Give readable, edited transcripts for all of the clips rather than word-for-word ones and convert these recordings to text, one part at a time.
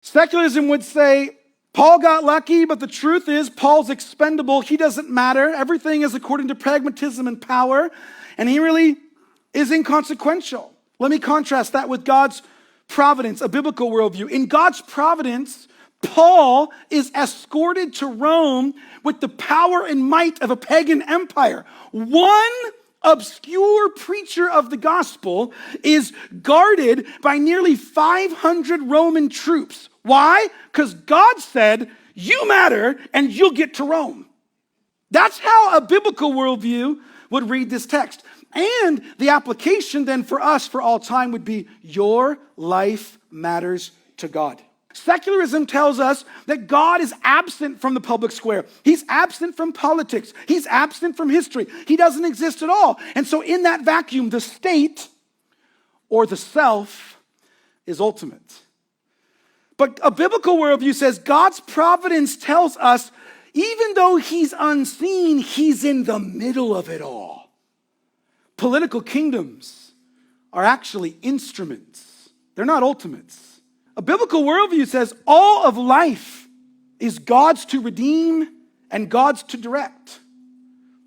Secularism would say, Paul got lucky, but the truth is Paul's expendable. He doesn't matter. Everything is according to pragmatism and power, and he really is inconsequential. Let me contrast that with God's providence, a biblical worldview. In God's providence, Paul is escorted to Rome with the power and might of a pagan empire. One obscure preacher of the gospel is guarded by nearly 500 Roman troops. Why? Because God said, you matter and you'll get to Rome. That's how a biblical worldview would read this text. And the application then for us for all time would be, your life matters to God. Secularism tells us that God is absent from the public square. He's absent from politics. He's absent from history. He doesn't exist at all. And so in that vacuum, the state or the self is ultimate. But a biblical worldview says God's providence tells us, even though he's unseen, he's in the middle of it all. Political kingdoms are actually instruments. They're not ultimates. A biblical worldview says all of life is God's to redeem and God's to direct.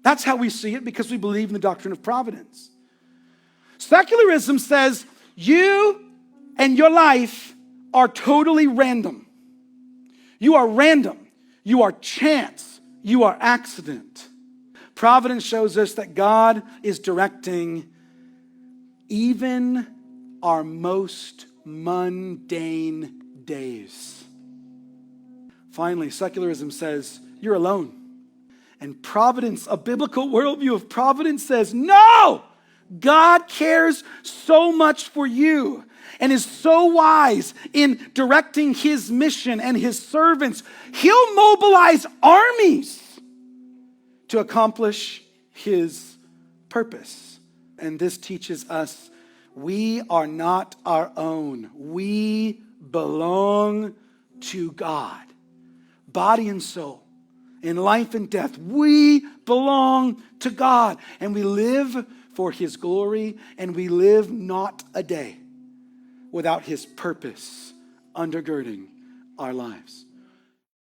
That's how we see it because we believe in the doctrine of providence. Secularism says you and your life are totally random. You are random. You are chance. You are accident. Providence shows us that God is directing even our most mundane days. Finally, secularism says you're alone. And providence, a biblical worldview of providence says, no! God cares so much for you and is so wise in directing his mission and his servants. He'll mobilize armies to accomplish his purpose. And this teaches us we are not our own. We belong to God. Body and soul, in life and death, we belong to God. And we live for his glory, and we live not a day without his purpose undergirding our lives.